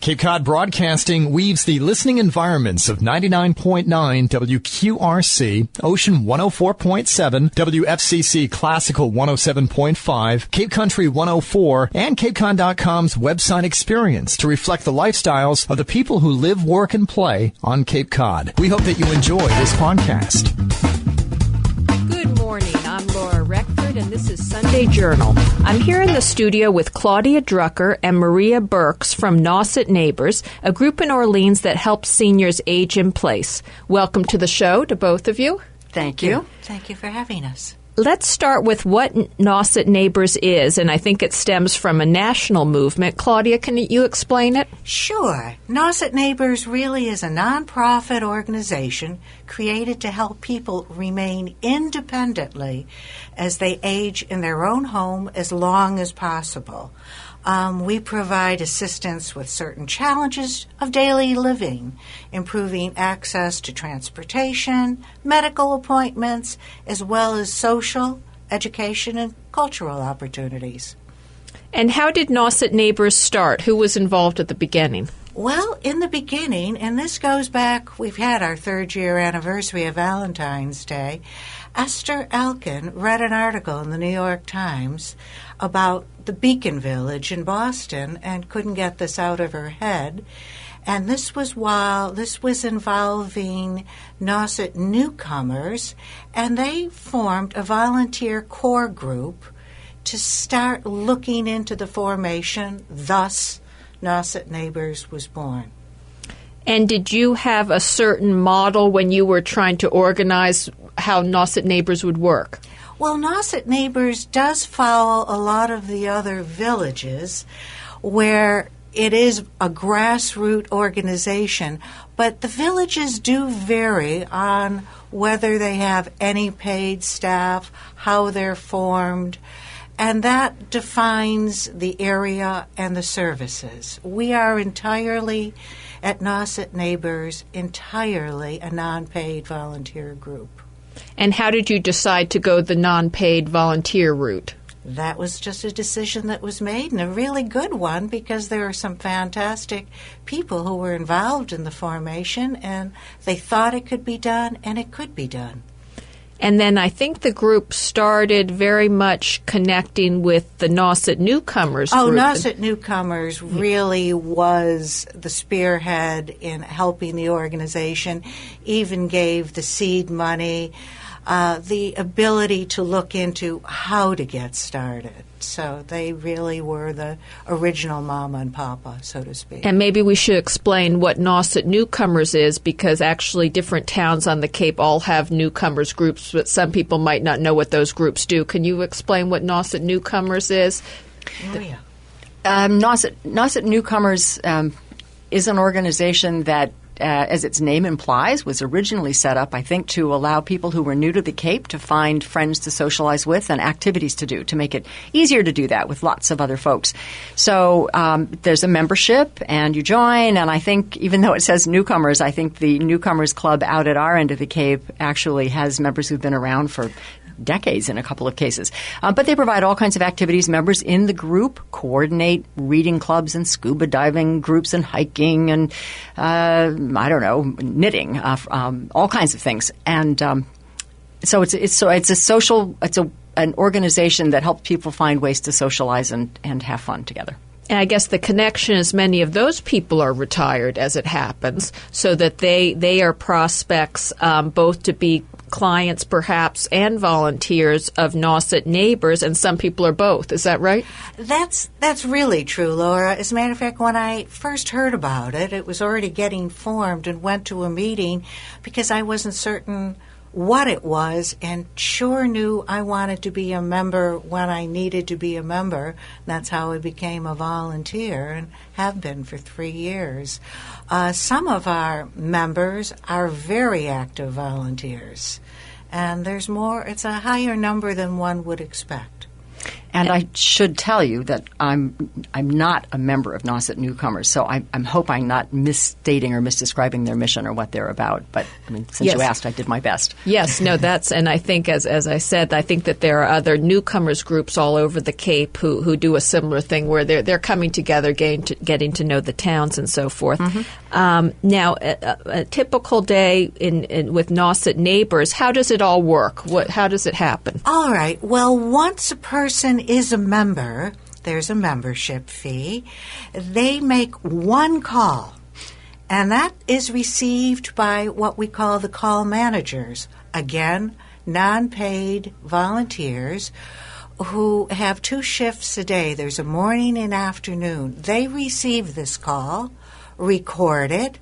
Cape Cod Broadcasting weaves the listening environments of 99.9 WQRC, Ocean 104.7, WFCC Classical 107.5, Cape Country 104, and CapeCon.com's website experience to reflect the lifestyles of the people who live, work, and play on Cape Cod. We hope that you enjoy this podcast. Good morning. I'm Laura Reckford, and this is Sunday Journal. I'm here in the studio with Claudia Drucker and Maria Burks from Nauset Neighbors, a group in Orleans that helps seniors age in place. Welcome to the show to both of you. Thank you. Thank you for having us. Let's start with what Nauset Neighbors is, and I think it stems from a national movement. Claudia, can you explain it? Sure. Nauset Neighbors really is a nonprofit organization created to help people remain independently as they age in their own home as long as possible. We provide assistance with certain challenges of daily living, improving access to transportation, medical appointments, as well as social, education, and cultural opportunities. And how did Nauset Neighbors start? Who was involved at the beginning? Well, in the beginning, and this goes back, we've had our third-year anniversary of Valentine's Day, Esther Elkin read an article in the New York Times about the Beacon Village in Boston and couldn't get this out of her head. And this was involving Nauset newcomers, and they formed a volunteer core group to start looking into the formation. Thus, Nauset Neighbors was born. And did you have a certain model when you were trying to organize how Nauset Neighbors would work? Well, Nauset Neighbors does follow a lot of the other villages where it is a grassroots organization, but the villages do vary on whether they have any paid staff, how they're formed, and that defines the area and the services. We are entirely, at Nauset Neighbors, entirely a non-paid volunteer group. And how did you decide to go the non-paid volunteer route? That was just a decision that was made, and a really good one, because there are some fantastic people who were involved in the formation, and they thought it could be done, and it could be done. And then I think the group started very much connecting with the Nauset Newcomers group. Nauset Newcomers really was the spearhead in helping the organization, even gave the seed money, the ability to look into how to get started. So they really were the original mama and papa, so to speak. And maybe we should explain what Nauset Newcomers is, because actually different towns on the Cape all have newcomers groups, but some people might not know what those groups do. Can you explain what Nauset Newcomers is? Maria. Nauset Newcomers is an organization that, as its name implies, was originally set up, I think, to allow people who were new to the Cape to find friends to socialize with and activities to do, to make it easier to do that with lots of other folks. So there's a membership, and you join, and I think, even though it says newcomers, I think the Newcomers Club out at our end of the Cape actually has members who've been around for decades in a couple of cases. But they provide all kinds of activities. Members in the group coordinate reading clubs and scuba diving groups and hiking and, knitting, all kinds of things. And so it's an organization that helps people find ways to socialize and have fun together. And I guess the connection is many of those people are retired, as it happens, so that they are prospects both to be clients perhaps and volunteers of Nauset Neighbors, and some people are both. Is that right? That's really true, Laura. As a matter of fact, when I first heard about it, it was already getting formed, and went to a meeting because I wasn't certain what it was, and sure knew I wanted to be a member when I needed to be a member. That's how I became a volunteer and have been for 3 years. Some of our members are very active volunteers, and there's more. It's a higher number than one would expect. And I should tell you that I'm not a member of Nauset Newcomers, so I'm hoping I'm not misstating or misdescribing their mission or what they're about. But I mean, since you asked, I did my best. Yes, no, and I think as I said, I think that there are other newcomers groups all over the Cape who do a similar thing where they're coming together, getting to know the towns and so forth. Now, a typical day with Nauset Neighbors, how does it all work? How does it happen? All right. Well, once a person is a member, there's a membership fee. They make one call, and that is received by what we call the call managers. Again, non-paid volunteers who have 2 shifts a day. There's a morning and afternoon. They receive this call, record it,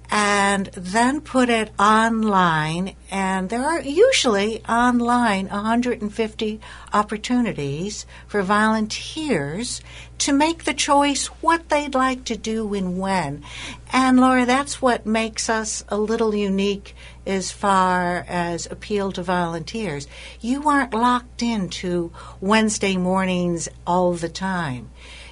and then put it online. And there are usually online 150 opportunities for volunteers to make the choice what they'd like to do and when. And Laura, that's what makes us a little unique as far as appeal to volunteers. You aren't locked into Wednesday mornings all the time.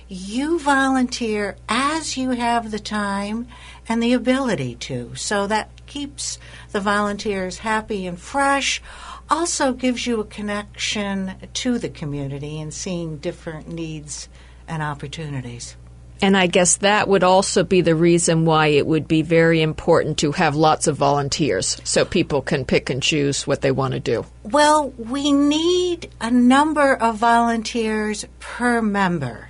You volunteer as you have the time and the ability to. So that keeps the volunteers happy and fresh, also gives you a connection to the community and seeing different needs and opportunities. And I guess that would also be the reason why it would be very important to have lots of volunteers so people can pick and choose what they want to do. Well, we need a number of volunteers per member.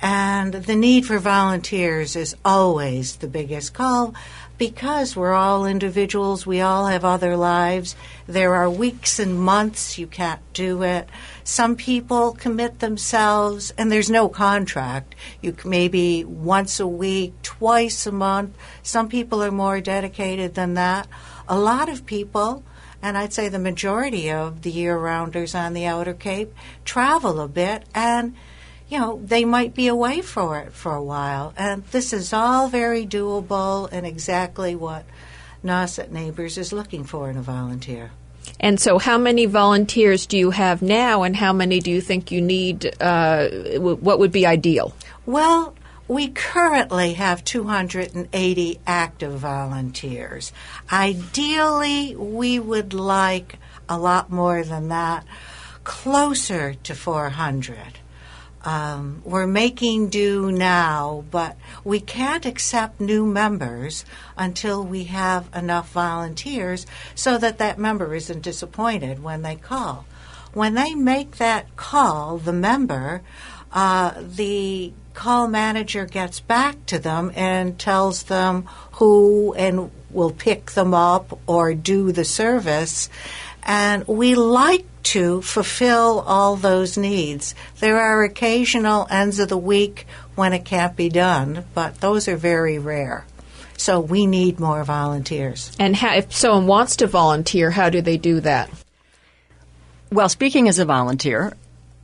And the need for volunteers is always the biggest call because we're all individuals. We all have other lives. There are weeks and months you can't do it. Some people commit themselves, and there's no contract. You can maybe once a week, twice a month. Some people are more dedicated than that. A lot of people, and I'd say the majority of the year-rounders on the Outer Cape, travel a bit, and they might be away for it for a while. And this is all very doable and exactly what Nauset Neighbors is looking for in a volunteer. And so how many volunteers do you have now, and how many do you think you need? What would be ideal? Well, we currently have 280 active volunteers. Ideally, we would like a lot more than that, closer to 400. We're making do now, but we can't accept new members until we have enough volunteers so that member isn't disappointed when they call. When they make that call, the member, the call manager gets back to them and tells them who and will pick them up or do the service. And we like to fulfill all those needs. There are occasional ends of the week when it can't be done, but those are very rare. So we need more volunteers. And if someone wants to volunteer, how do they do that? Well, speaking as a volunteer,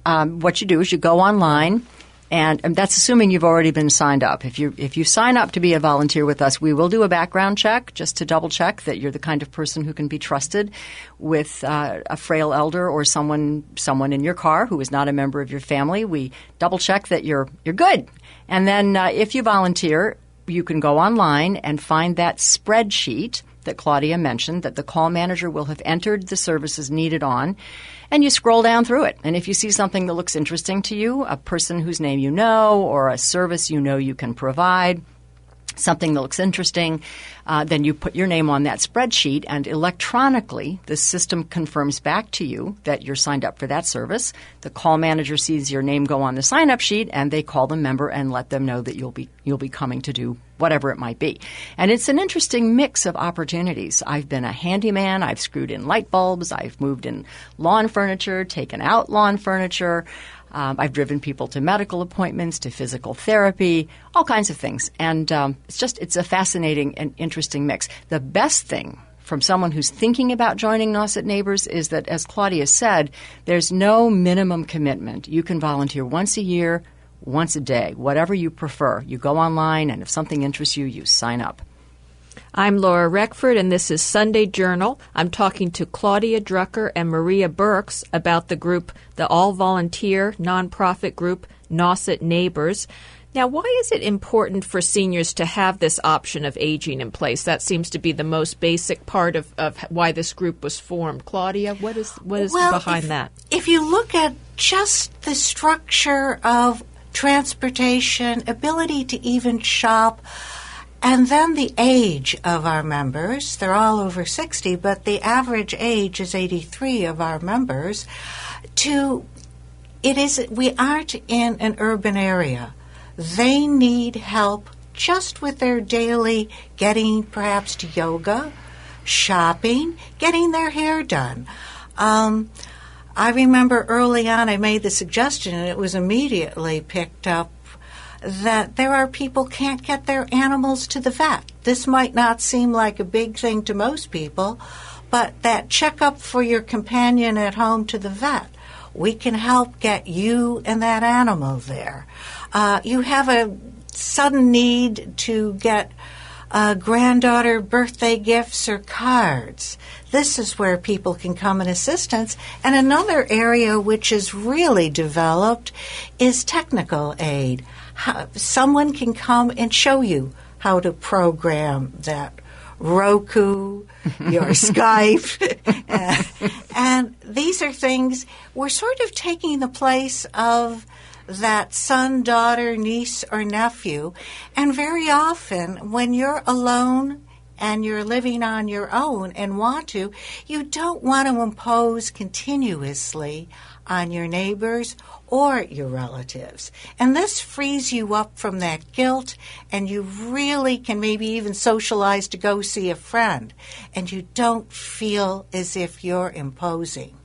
what you do is you go online, and that's assuming you've already been signed up. If you sign up to be a volunteer with us, we will do a background check just to double check that you're the kind of person who can be trusted with a frail elder or someone in your car who is not a member of your family. We double check that you're good. And then if you volunteer, you can go online and find that spreadsheet that Claudia mentioned that the call manager will have entered the services needed on, and you scroll down through it. And if you see something that looks interesting to you, a person whose name you know or a service you know you can provide, something that looks interesting, then you put your name on that spreadsheet, and electronically the system confirms back to you that you're signed up for that service. The call manager sees your name go on the sign-up sheet, and they call the member and let them know that you'll be coming to do whatever it might be. And it's an interesting mix of opportunities. I've been a handyman. I've screwed in light bulbs. I've moved in lawn furniture, taken out lawn furniture. I've driven people to medical appointments, to physical therapy, all kinds of things. And it's a fascinating and interesting mix. The best thing from someone who's thinking about joining Nauset Neighbors is that, as Claudia said, there's no minimum commitment. You can volunteer once a year, once a day, whatever you prefer. You go online, and if something interests you, you sign up. I'm Laura Reckford, and this is Sunday Journal. I'm talking to Claudia Drucker and Maria Burks about the group, the all-volunteer nonprofit group, Nauset Neighbors. Now, why is it important for seniors to have this option of aging in place? That seems to be the most basic part of why this group was formed. Claudia, what is behind that? If you look at just the structure of transportation, ability to even shop, and then the age of our members, they're all over 60, but the average age is 83 of our members, we aren't in an urban area. They need help just with their daily getting perhaps to yoga, shopping, getting their hair done. I remember early on I made the suggestion, and it was immediately picked up, that there are people can't get their animals to the vet. This might not seem like a big thing to most people, but that checkup for your companion at home to the vet, we can help get you and that animal there. You have a sudden need to get granddaughter birthday gifts or cards. This is where people can come in assistance. And another area which is really developed is technical aid. Someone can come and show you how to program that Roku, your Skype. And these are things, we're sort of taking the place of that son, daughter, niece, or nephew. And very often, when you're alone and you're living on your own and you don't want to impose continuously on your neighbors or your relatives. And this frees you up from that guilt, and you really can maybe even socialize to go see a friend, and you don't feel as if you're imposing.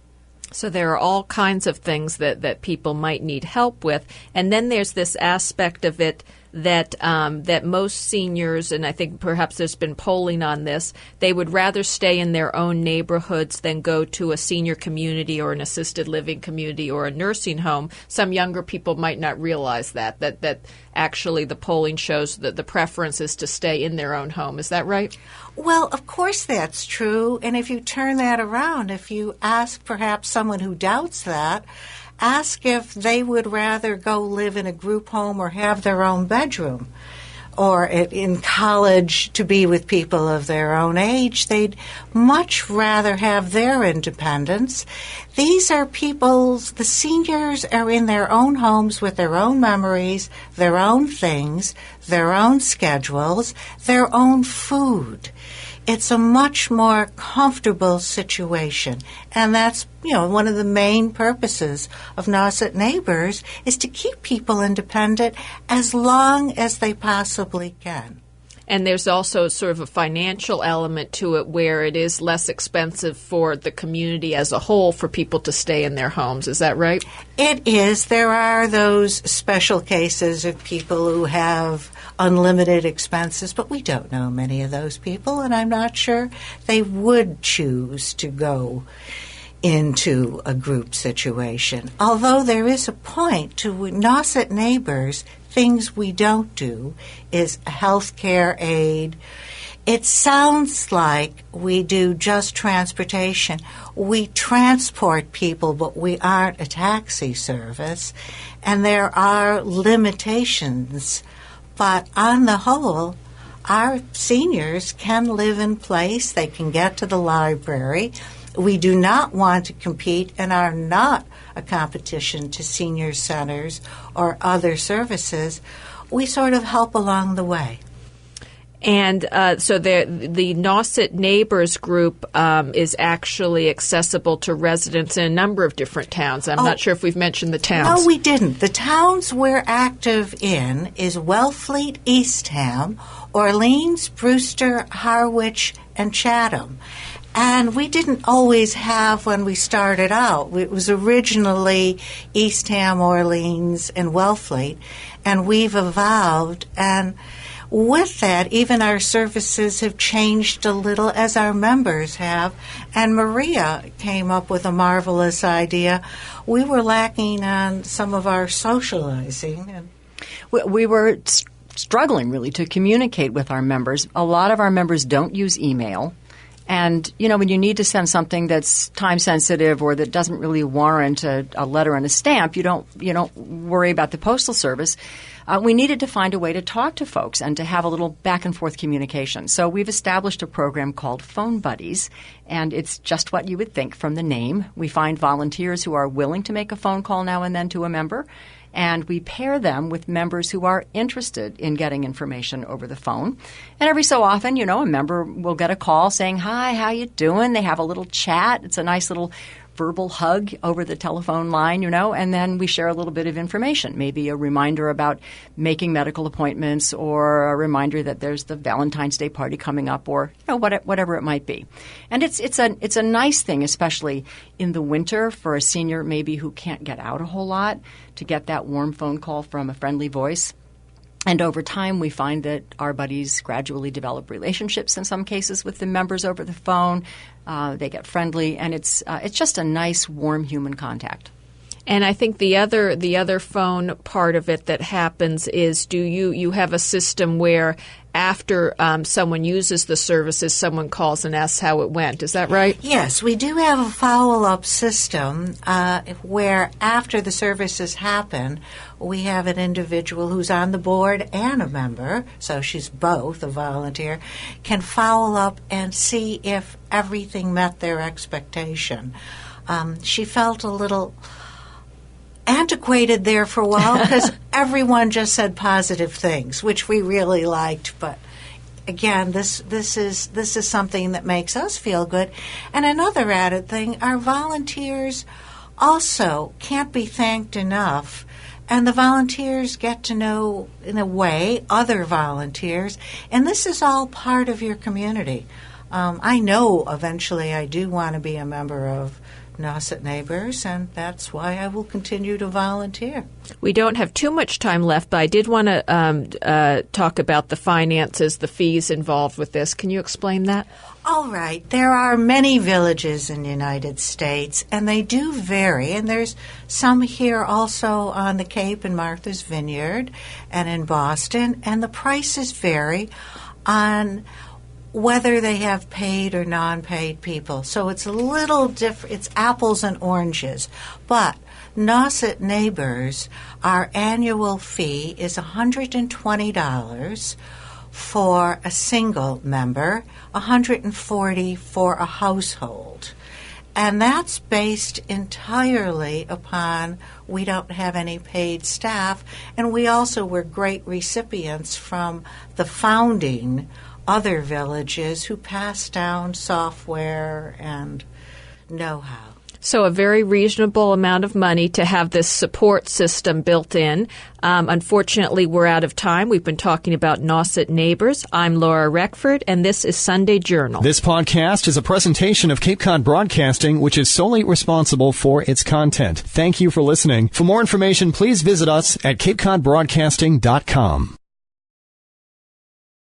So there are all kinds of things that people might need help with. And then there's this aspect of it that most seniors, and I think perhaps there's been polling on this, they would rather stay in their own neighborhoods than go to a senior community or an assisted living community or a nursing home. Some younger people might not realize that actually the polling shows that the preference is to stay in their own home. Is that right? Well, of course that's true. And if you turn that around, if you ask perhaps someone who doubts that, ask if they would rather go live in a group home or have their own bedroom, or in college to be with people of their own age. They'd much rather have their independence. These are the seniors are in their own homes with their own memories, their own things, their own schedules, their own food. It's a much more comfortable situation. And that's, one of the main purposes of Nauset Neighbors is to keep people independent as long as they possibly can. And there's also sort of a financial element to it where it is less expensive for the community as a whole for people to stay in their homes. Is that right? It is. There are those special cases of people who have unlimited expenses, but we don't know many of those people, and I'm not sure they would choose to go into a group situation. Although there is a point to Nauset Neighbors, things we don't do is health care aid. It sounds like we do just transportation. We transport people, but we aren't a taxi service, and there are limitations. But on the whole, our seniors can live in place. They can get to the library. We do not want to compete and are not a competition to senior centers or other services. We sort of help along the way. And so the Nauset Neighbors group is actually accessible to residents in a number of different towns. I'm not sure if we've mentioned the towns. No, we didn't. The towns we're active in is Wellfleet, Eastham, Orleans, Brewster, Harwich, and Chatham. And we didn't always have when we started out. It was originally Eastham, Orleans, and Wellfleet, and we've evolved. And with that, even our services have changed a little as our members have. And Maria came up with a marvelous idea. We were lacking on some of our socializing. We were struggling really to communicate with our members. A lot of our members don't use email. And, when you need to send something that's time sensitive or that doesn't really warrant a letter and a stamp, you don't worry about the postal service. We needed to find a way to talk to folks and to have a little back and forth communication. So we've established a program called Phone Buddies, and it's just what you would think from the name. We find volunteers who are willing to make a phone call now and then to a member, and we pair them with members who are interested in getting information over the phone. And every so often, a member will get a call saying, "Hi, how you doing?" They have a little chat. It's a nice little verbal hug over the telephone line, and then we share a little bit of information, maybe a reminder about making medical appointments or a reminder that there's the Valentine's Day party coming up or whatever it might be. And it's a nice thing, especially in the winter for a senior maybe who can't get out a whole lot, to get that warm phone call from a friendly voice. And over time, we find that our buddies gradually develop relationships in some cases with the members over the phone. They get friendly, and it's just a nice, warm human contact. And I think the other phone part of it that happens is, do you have a system where after someone uses the services, someone calls and asks how it went? Is that right? Yes, we do have a follow-up system where after the services happen, we have an individual who's on the board and a member, so she's both a volunteer, can follow up and see if everything met their expectation. She felt a little antiquated there for a while because everyone just said positive things, which we really liked. But again, this is something that makes us feel good. And another added thing, our volunteers also can't be thanked enough. And the volunteers get to know, in a way, other volunteers. And this is all part of your community. I know eventually I do want to be a member of Nauset Neighbors, and that's why I will continue to volunteer. We don't have too much time left, but I did want to talk about the finances, the fees involved with this. Can you explain that? All right. There are many villages in the United States, and they do vary. And there's some here also on the Cape in Martha's Vineyard and in Boston, and the prices vary on whether they have paid or non-paid people. So it's a little different. It's apples and oranges. But Nauset Neighbors, our annual fee is $120 for a single member, $140 for a household. And that's based entirely upon we don't have any paid staff, and we also were great recipients from the founding other villages who passed down software and know-how. So a very reasonable amount of money to have this support system built in. Unfortunately, we're out of time. We've been talking about Nauset Neighbors. I'm Laura Reckford, and this is Sunday Journal. This podcast is a presentation of Cape Cod Broadcasting, which is solely responsible for its content. Thank you for listening. For more information, please visit us at capecodbroadcasting.com.